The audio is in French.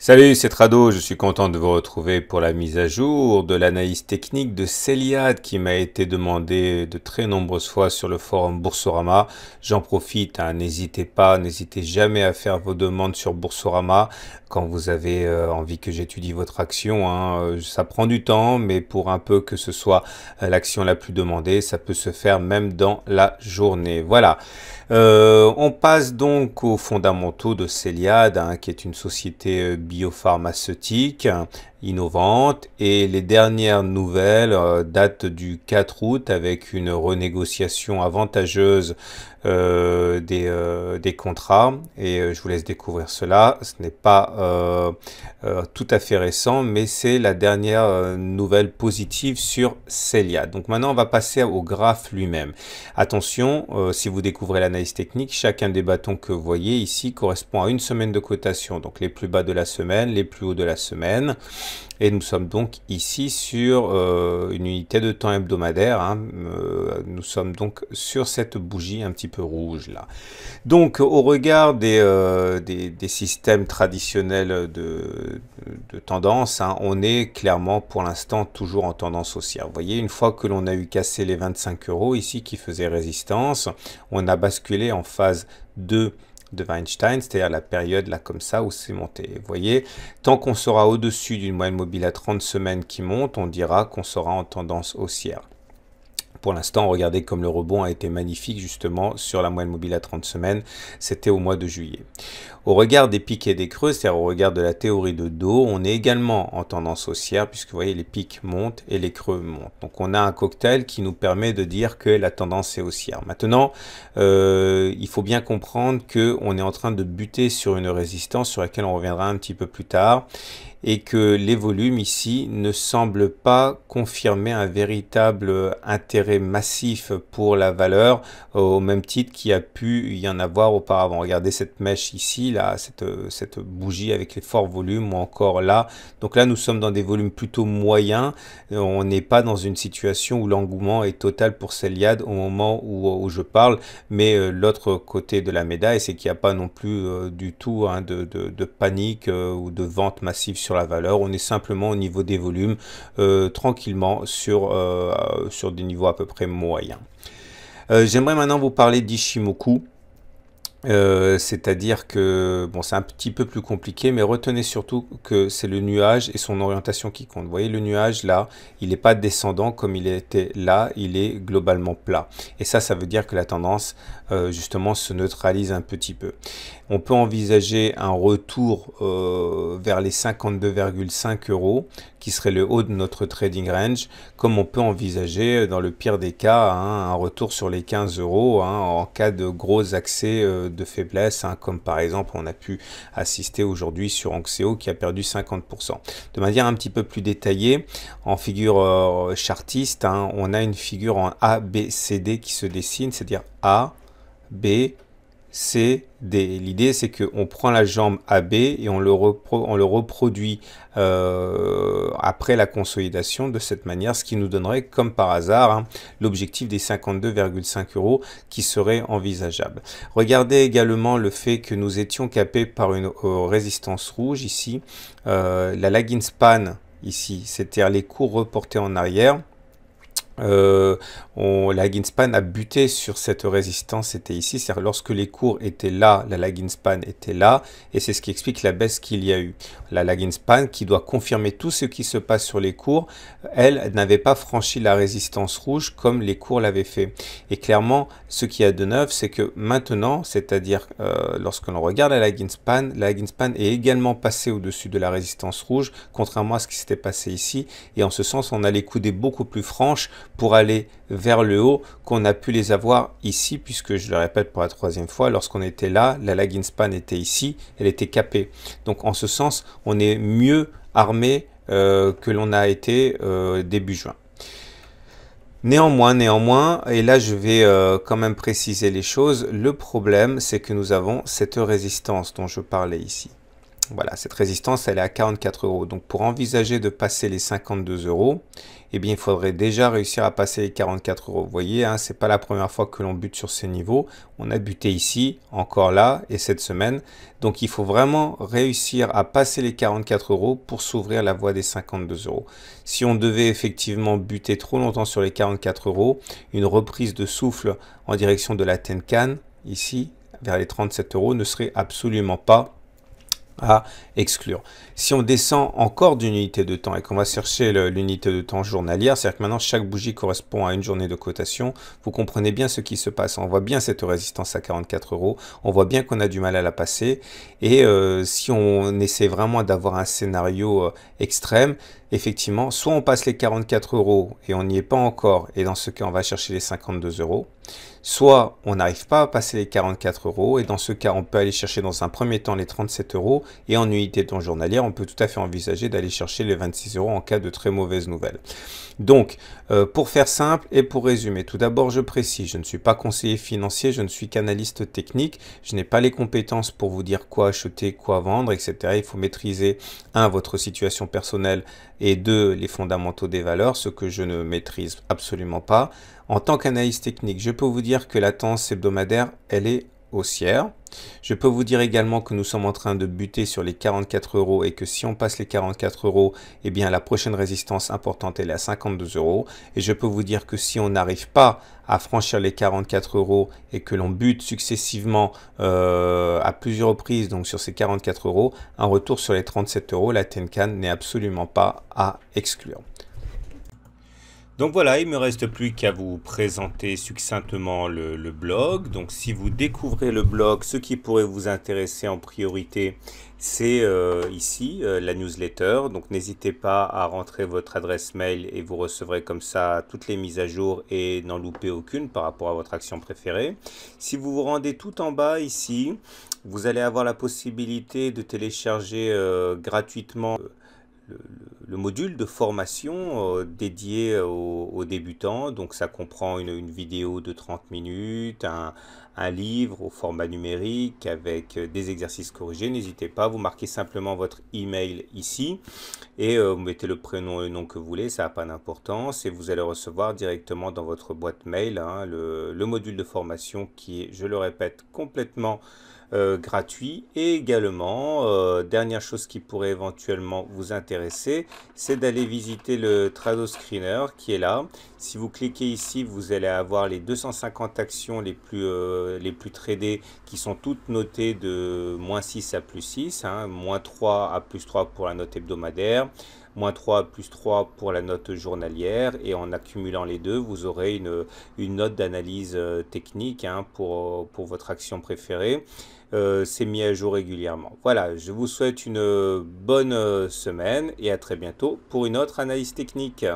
Salut, c'est Trado, je suis content de vous retrouver pour la mise à jour de l'analyse technique de Céliade qui m'a été demandée de très nombreuses fois sur le forum Boursorama. J'en profite, n'hésitez pas, n'hésitez jamais à faire vos demandes sur Boursorama quand vous avez envie que j'étudie votre action. Ça prend du temps, mais pour un peu que ce soit l'action la plus demandée, ça peut se faire même dans la journée. Voilà. On passe donc aux fondamentaux de Céliade, qui est une société biopharmaceutique innovante, et les dernières nouvelles datent du 4 août avec une renégociation avantageuse des contrats, et je vous laisse découvrir cela. Ce n'est pas tout à fait récent, mais c'est la dernière nouvelle positive sur Céliade. Donc maintenant on va passer au graphe lui-même. Attention, si vous découvrez l'analyse technique, chacun des bâtons que vous voyez ici correspond à une semaine de cotation, donc les plus bas de la semaine, les plus hauts de la semaine. Et nous sommes donc ici sur une unité de temps hebdomadaire. Nous sommes donc sur cette bougie un petit peu rouge là. Donc au regard des systèmes traditionnels de tendance, on est clairement pour l'instant toujours en tendance haussière. Vous voyez, une fois que l'on a eu cassé les 25 € ici qui faisaient résistance, on a basculé en phase 2 de Weinstein, c'est-à-dire la période là comme ça où c'est monté. Vous voyez, tant qu'on sera au-dessus d'une moyenne mobile à 30 semaines qui monte, on dira qu'on sera en tendance haussière. Pour l'instant, regardez comme le rebond a été magnifique justement sur la moyenne mobile à 30 semaines, c'était au mois de juillet. Au regard des pics et des creux, c'est-à-dire au regard de la théorie de dos, on est également en tendance haussière puisque vous voyez les pics montent et les creux montent. Donc on a un cocktail qui nous permet de dire que la tendance est haussière. Maintenant, il faut bien comprendre qu'on est en train de buter sur une résistance sur laquelle on reviendra un petit peu plus tard, et que les volumes ici ne semblent pas confirmer un véritable intérêt massif pour la valeur au même titre qu'il y a pu y en avoir auparavant. Regardez cette mèche ici, là, cette bougie avec les forts volumes, ou encore là. Donc là, nous sommes dans des volumes plutôt moyens. On n'est pas dans une situation où l'engouement est total pour Céliade au moment où je parle, mais l'autre côté de la médaille, c'est qu'il n'y a pas non plus du tout de panique ou de vente massive sur la valeur. On est simplement au niveau des volumes tranquillement sur des niveaux à peu près moyens. J'aimerais maintenant vous parler d'Ichimoku. C'est-à-dire que, bon, c'est un petit peu plus compliqué, mais retenez surtout que c'est le nuage et son orientation qui compte. Vous voyez, le nuage, là, il n'est pas descendant comme il était là, il est globalement plat. Et ça veut dire que la tendance, justement, se neutralise un petit peu. On peut envisager un retour vers les 52,5 €, qui serait le haut de notre trading range, comme on peut envisager, dans le pire des cas, un retour sur les 15 € en cas de gros accès de faiblesse, comme par exemple on a pu assister aujourd'hui sur Anxeo qui a perdu 50%. De manière un petit peu plus détaillée, en figure chartiste, on a une figure en A, B, C, D qui se dessine, c'est-à-dire A, B, C, D. L'idée, c'est qu'on prend la jambe AB et on le reproduit après la consolidation de cette manière, ce qui nous donnerait, comme par hasard, l'objectif des 52,5 € qui serait envisageable. Regardez également le fait que nous étions capés par une résistance rouge ici, la lagging span ici, c'est-à-dire les cours reportés en arrière. La lagging span a buté sur cette résistance, c'était ici, c'est-à-dire lorsque les cours étaient là, la lagging span était là, et c'est ce qui explique la baisse qu'il y a eu. La lagging span qui doit confirmer tout ce qui se passe sur les cours, elle n'avait pas franchi la résistance rouge comme les cours l'avaient fait. Et clairement, ce qu'il y a de neuf, c'est que maintenant, c'est-à-dire lorsque l'on regarde la lagging span est également passée au-dessus de la résistance rouge, contrairement à ce qui s'était passé ici, et en ce sens, on a les coudées beaucoup plus franches pour aller vers le haut qu'on a pu les avoir ici, puisque je le répète pour la troisième fois, lorsqu'on était là, la lagging span était ici, elle était capée. Donc en ce sens, on est mieux armé que l'on a été début juin. Néanmoins, et là je vais quand même préciser les choses, le problème c'est que nous avons cette résistance dont je parlais ici. Voilà, cette résistance, elle est à 44 euros. Donc, pour envisager de passer les 52 euros, eh bien, il faudrait déjà réussir à passer les 44 euros. Vous voyez, hein, c'est pas la première fois que l'on bute sur ces niveaux. On a buté ici, encore là, et cette semaine. Donc, il faut vraiment réussir à passer les 44 euros pour s'ouvrir la voie des 52 euros. Si on devait effectivement buter trop longtemps sur les 44 euros, une reprise de souffle en direction de la Tenkan, ici, vers les 37 euros, ne serait absolument pas à exclure. Si on descend encore d'une unité de temps et qu'on va chercher l'unité de temps journalière, c'est-à-dire que maintenant chaque bougie correspond à une journée de cotation, vous comprenez bien ce qui se passe. On voit bien cette résistance à 44 euros, on voit bien qu'on a du mal à la passer et si on essaie vraiment d'avoir un scénario extrême, effectivement, soit on passe les 44 euros et on n'y est pas encore et dans ce cas on va chercher les 52 euros, soit on n'arrive pas à passer les 44 euros et dans ce cas on peut aller chercher dans un premier temps les 37 euros et en unité de temps journalière on peut tout à fait envisager d'aller chercher les 26 euros en cas de très mauvaise nouvelle. Donc pour faire simple et pour résumer, tout d'abord je précise, je ne suis pas conseiller financier, je ne suis qu'analyste technique, je n'ai pas les compétences pour vous dire quoi acheter, quoi vendre, etc. Il faut maîtriser votre situation personnelle et les fondamentaux des valeurs, ce que je ne maîtrise absolument pas. En tant qu'analyste technique, je peux vous dire que la tendance hebdomadaire, elle est haussière. Je peux vous dire également que nous sommes en train de buter sur les 44 euros et que si on passe les 44 euros, eh bien la prochaine résistance importante elle est à 52 euros. Et je peux vous dire que si on n'arrive pas à franchir les 44 euros et que l'on bute successivement à plusieurs reprises, donc sur ces 44 euros, un retour sur les 37 euros, la Tenkan n'est absolument pas à exclure. Donc voilà, il ne me reste plus qu'à vous présenter succinctement le blog. Donc si vous découvrez le blog, ce qui pourrait vous intéresser en priorité, c'est ici la newsletter. Donc n'hésitez pas à rentrer votre adresse mail et vous recevrez comme ça toutes les mises à jour et n'en loupez aucune par rapport à votre action préférée. Si vous vous rendez tout en bas ici, vous allez avoir la possibilité de télécharger gratuitement le module de formation dédié aux débutants. Donc ça comprend une vidéo de 30 minutes, un livre au format numérique avec des exercices corrigés. N'hésitez pas, vous marquez simplement votre email ici et vous mettez le prénom et le nom que vous voulez, ça n'a pas d'importance et vous allez recevoir directement dans votre boîte mail le module de formation qui est, je le répète, complètement gratuit. Et également, dernière chose qui pourrait éventuellement vous intéresser, c'est d'aller visiter le Trado Screener qui est là. Si vous cliquez ici, vous allez avoir les 250 actions les plus tradées qui sont toutes notées de -6 à +6, -3 à +3 pour la note hebdomadaire, -3 à +3 pour la note journalière, et en accumulant les deux, vous aurez une note d'analyse technique pour votre action préférée. C'est mis à jour régulièrement. Voilà, je vous souhaite une bonne semaine et à très bientôt pour une autre analyse technique.